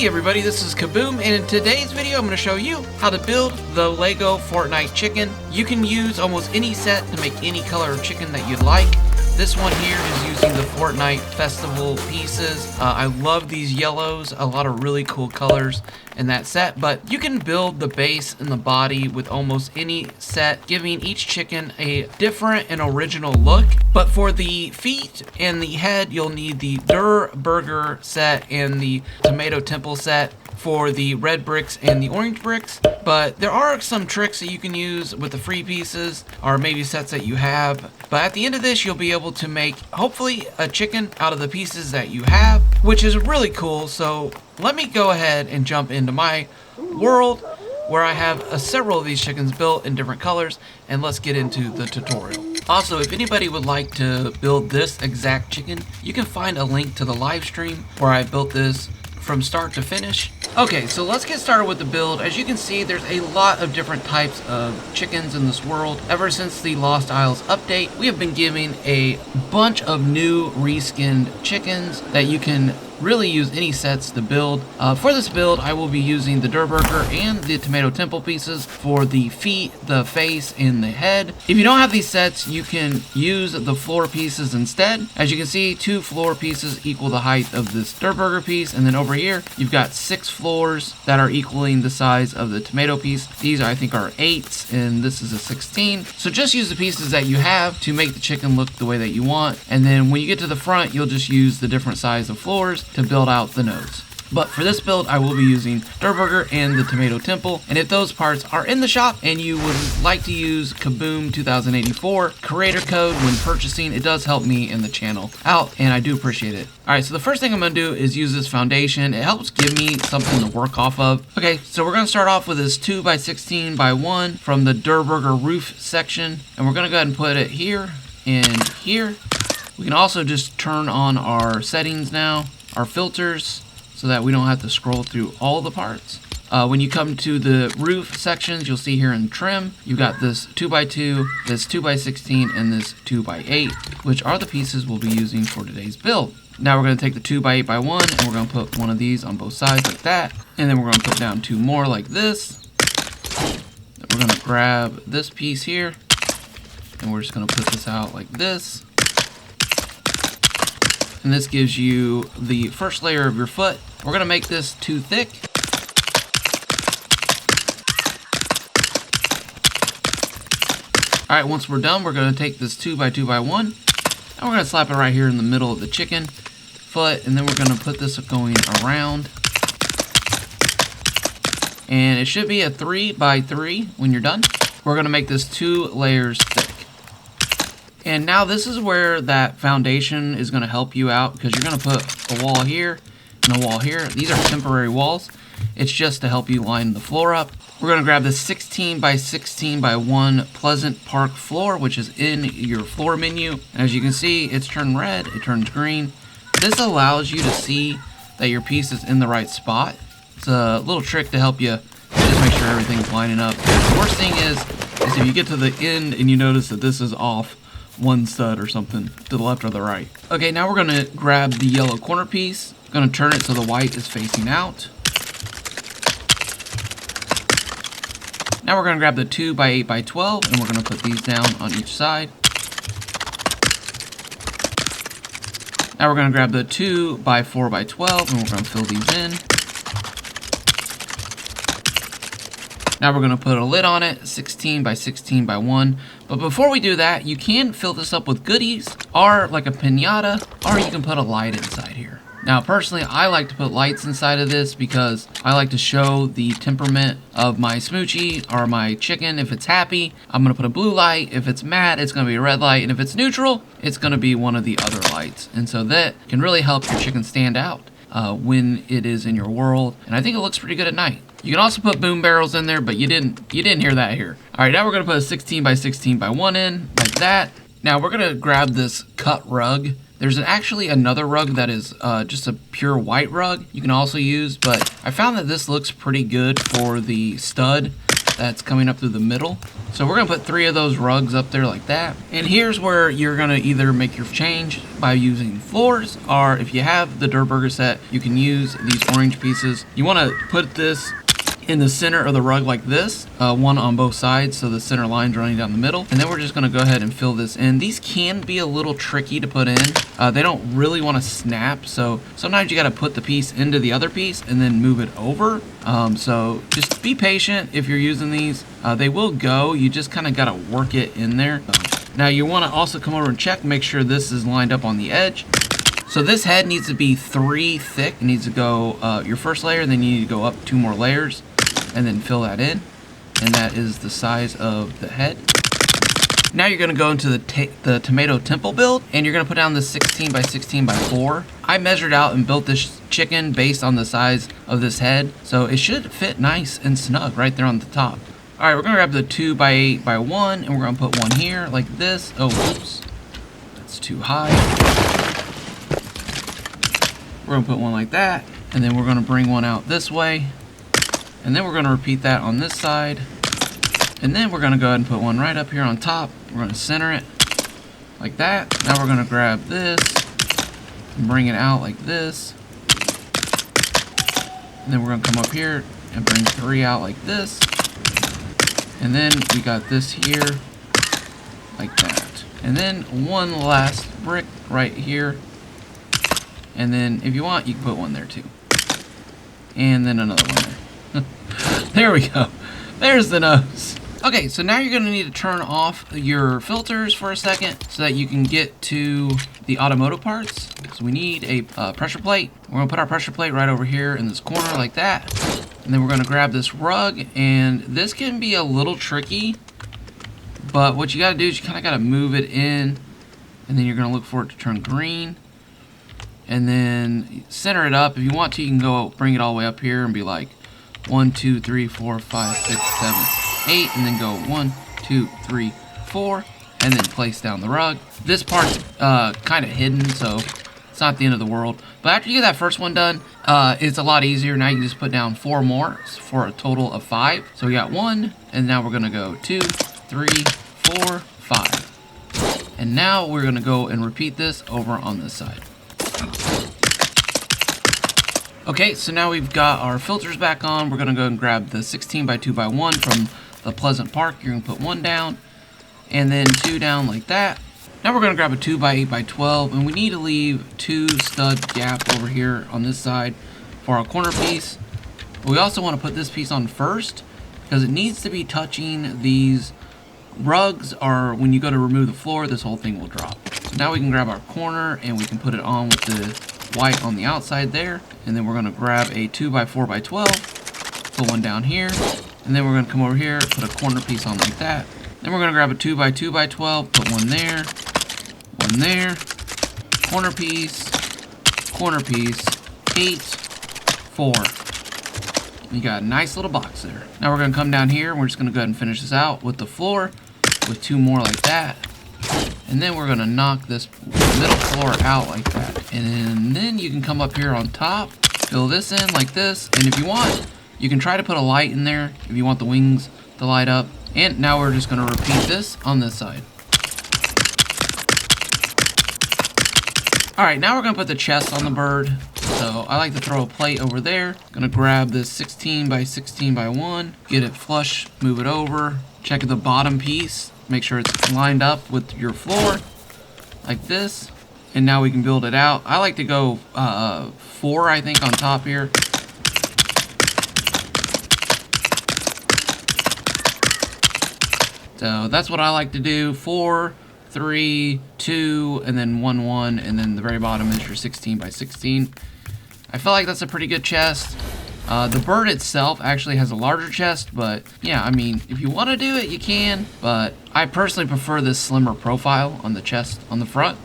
Hey everybody, this is Kaboom, and in today's video I'm going to show you how to build the LEGO Fortnite chicken. You can use almost any set to make any color of chicken that you'd like. This one here is using the Fortnite Festival pieces. I love these yellows, a lot of really cool colors in that set, but you can build the base and the body with almost any set, giving each chicken a different and original look. But for the feet and the head, you'll need the Burger set and the Tomato Temple set for the red bricks and the orange bricks. But there are some tricks that you can use with the free pieces or maybe sets that you have. But at the end of this, you'll be able to make hopefully a chicken out of the pieces that you have, which is really cool. So let me go ahead and jump into my world where I have several of these chickens built in different colors, and let's get into the tutorial. Also, if anybody would like to build this exact chicken, you can find a link to the live stream where I built this from start to finish. Okay, so let's get started with the build. As you can see, there's a lot of different types of chickens in this world. Ever since the Lost Isles update, we have been giving a bunch of new reskinned chickens that you can really use any sets to build. For this build, I will be using the Burger and the Tomato Temple pieces for the feet, the face, and the head. If you don't have these sets, you can use the floor pieces instead. As you can see, 2 floor pieces equal the height of this Burger piece, and then over here, you've got 6 floors that are equaling the size of the tomato piece. These, I think, are 8s, and this is a 16. So just use the pieces that you have to make the chicken look the way that you want, and then when you get to the front, you'll just use the different size of floors to build out the nose. But for this build, I will be using Burger and the Tomato Temple. And if those parts are in the shop and you would like to use Kaboom 2084 creator code when purchasing, it does help me and the channel out, and I do appreciate it. Alright, so the first thing I'm going to do is use this foundation. It helps give me something to work off of. Okay, so we're going to start off with this 2x16x1 from the Burger roof section. And we're going to go ahead and put it here and here. We can also just turn on our settings now, our filters, so that we don't have to scroll through all the parts. When you come to the roof sections, you'll see here in trim, you've got this 2x2, this 2x16, and this 2x8, which are the pieces we'll be using for today's build. Now we're going to take the 2x8x1, and we're going to put one of these on both sides like that, and then we're going to put down 2 more like this. Then we're going to grab this piece here, and we're just going to put this out like this. And this gives you the first layer of your foot. We're going to make this too thick. Alright, once we're done, we're going to take this 2x2x1, and we're going to slap it right here in the middle of the chicken foot, and then we're going to put this going around. And it should be a 3x3 when you're done. We're going to make this 2 layers thick. And now this is where that foundation is going to help you out, because you're going to put a wall here and a wall here. These are temporary walls. It's just to help you line the floor up. We're going to grab this 16x16x1 Pleasant Park floor, which is in your floor menu. And as you can see, it's turned red, it turns green. This allows you to see that your piece is in the right spot. It's a little trick to help you just make sure everything's lining up. The worst thing is if you get to the end and you notice that this is off one stud or something to the left or the right. Okay, now we're going to grab the yellow corner piece. Going to turn it so the white is facing out. Now we're going to grab the 2x8x12 and we're going to put these down on each side. Now we're going to grab the 2x4x12 and we're going to fill these in. Now we're going to put a lid on it, 16x16x1. But before we do that, you can fill this up with goodies, or like a piñata, or you can put a light inside here. Now personally, I like to put lights inside of this because I like to show the temperament of my Smoochy or my chicken. If it's happy, I'm going to put a blue light. If it's mad, it's going to be a red light. And if it's neutral, it's going to be one of the other lights. And so that can really help your chicken stand out when it is in your world. And I think it looks pretty good at night. You can also put boom barrels in there, but you didn't hear that here. All right, now we're gonna put a 16x16x1 in, like that. Now we're gonna grab this cut rug. There's actually another rug that is just a pure white rug you can also use, but I found that this looks pretty good for the stud that's coming up through the middle. So we're gonna put 3 of those rugs up there like that. And here's where you're gonna either make your change by using floors, or if you have the Dirt Burger set, you can use these orange pieces. You wanna put this in the center of the rug like this, one on both sides, so the center line's running down the middle. And then we're just gonna go ahead and fill this in. These can be a little tricky to put in. They don't really wanna snap, so sometimes you gotta put the piece into the other piece and then move it over. So just be patient if you're using these. They will go, you just kinda gotta work it in there. Now you wanna also come over and check, make sure this is lined up on the edge. So this head needs to be 3 thick. It needs to go your first layer, then you need to go up 2 more layers and then fill that in. And that is the size of the head. Now you're gonna go into the tomato temple build, and you're gonna put down the 16 by 16 by 4. I measured out and built this chicken based on the size of this head, so it should fit nice and snug right there on the top. All right, we're gonna grab the 2 by 8 by 1, and we're gonna put one here like this. Oh, oops, that's too high. We're gonna put one like that, and then we're gonna bring one out this way, and then we're gonna repeat that on this side, and then we're gonna go ahead and put one right up here on top. We're gonna center it like that. Now we're gonna grab this and bring it out like this, and then we're gonna come up here and bring 3 out like this, and then we got this here like that, and then one last brick right here. And then if you want, you can put one there too. And then another one there. There we go. There's the nose. Okay, so now you're gonna need to turn off your filters for a second so that you can get to the automotive parts. So we need a pressure plate. We're gonna put our pressure plate right over here in this corner like that. And then we're gonna grab this rug, and this can be a little tricky, but what you gotta do is you kinda gotta move it in, and then you're gonna look for it to turn green. And then center it up. If you want to, you can go bring it all the way up here and be like 1, 2, 3, 4, 5, 6, 7, 8, and then go 1, 2, 3, 4, and then place down the rug. This part's kind of hidden, so it's not the end of the world. But after you get that first one done, it's a lot easier. Now you can just put down 4 more for a total of 5. So we got 1, and now we're gonna go 2, 3, 4, 5. And now we're gonna go and repeat this over on this side. Okay, so now we've got our filters back on. We're gonna go and grab the 16 by 2 by 1 from the Pleasant Park. You're gonna put 1 down, and then 2 down like that. Now we're gonna grab a 2 by 8 by 12, and we need to leave 2 stud gap over here on this side for our corner piece. We also wanna put this piece on first, because it needs to be touching these rugs, or when you go to remove the floor, this whole thing will drop. So now we can grab our corner, and we can put it on with the white on the outside there, and then we're going to grab a 2 by 4 by 12, put one down here, and then we're going to come over here, put a corner piece on like that. Then we're going to grab a 2 by 2 by 12, put one there, corner piece, 8, 4. You got a nice little box there. Now we're going to come down here, and we're just going to go ahead and finish this out with the floor, with 2 more like that. And then we're gonna knock this middle floor out like that. And then you can come up here on top, fill this in like this. And if you want, you can try to put a light in there if you want the wings to light up. And now we're just gonna repeat this on this side. All right, now we're gonna put the chest on the bird. So I like to throw a plate over there. Gonna grab this 16 by 16 by 1, get it flush, move it over, check the bottom piece. Make sure it's lined up with your floor like this, and now we can build it out. I like to go 4, I think, on top here. So that's what I like to do. 4, 3, 2, and then 1, 1, and then the very bottom is your 16 by 16. I feel like that's a pretty good chest. The bird itself actually has a larger chest, but yeah, I mean, if you want to do it, you can, but I personally prefer this slimmer profile on the chest on the front.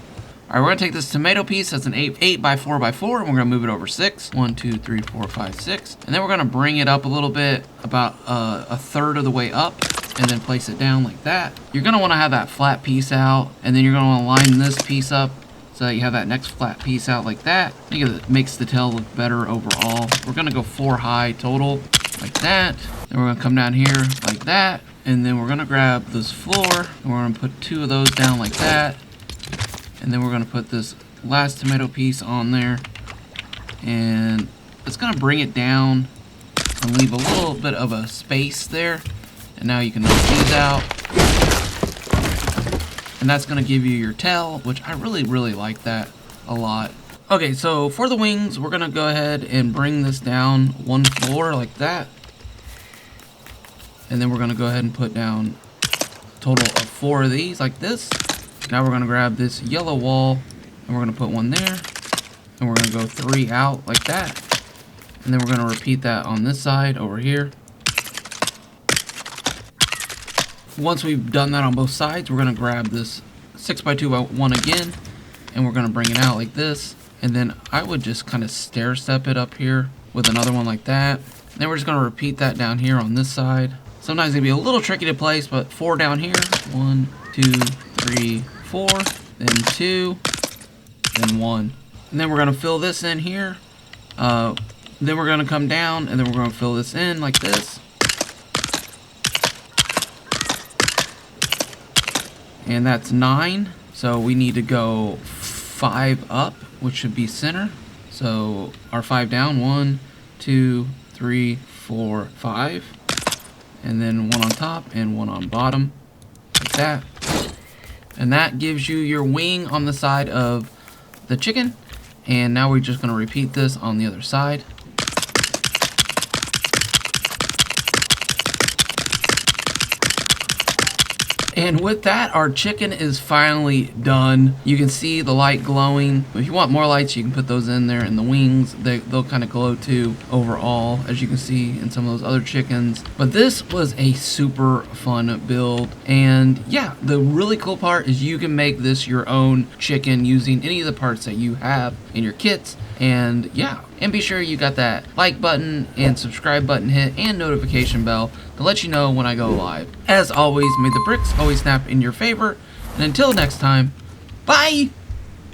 All right, we're gonna take this tomato piece that's an 8 by 4 by 4, and we're gonna move it over 6. 1, 2, 3, 4, 5, 6. And then we're gonna bring it up a little bit, about a third of the way up, and then place it down like that. You're gonna wanna have that flat piece out, and then you're gonna wanna line this piece up so that you have that next flat piece out like that. I think it makes the tail look better overall. We're gonna go 4 high total, like that. Then we're gonna come down here like that, and then we're gonna grab this floor, and we're gonna put 2 of those down like that, and then we're gonna put this last tomato piece on there, and it's gonna bring it down and leave a little bit of a space there. And now you can knock these out, and that's gonna give you your tail, which I really like that a lot. Okay, so for the wings, we're gonna go ahead and bring this down 1 floor like that. And then we're gonna go ahead and put down a total of 4 of these like this. Now we're gonna grab this yellow wall and we're gonna put 1 there. And we're gonna go 3 out like that. And then we're gonna repeat that on this side over here. Once we've done that on both sides, we're gonna grab this 6x2x1 again, and we're gonna bring it out like this. And then I would just kind of stair step it up here with another one like that. And then we're just gonna repeat that down here on this side. Sometimes it'll be a little tricky to place, but 4 down here. 1, 2, 3, 4, then 2, then 1. And then we're gonna fill this in here. Then we're gonna come down, and then we're gonna fill this in like this. And that's 9. So we need to go 5 up, which should be center. So our 5 down, 1, 2, 3, 4, 5. And then 1 on top and 1 on bottom, like that. And that gives you your wing on the side of the chicken. And now we're just gonna repeat this on the other side. And with that, our chicken is finally done. You can see the light glowing. If you want more lights, you can put those in there. And the wings, they'll kind of glow too overall, as you can see in some of those other chickens. But this was a super fun build. And yeah, the really cool part is you can make this your own chicken using any of the parts that you have in your kits. And yeah, and be sure you got that like button and subscribe button hit and notification bell to let you know when I go live. As always, may the bricks always snap in your favor. And until next time, bye!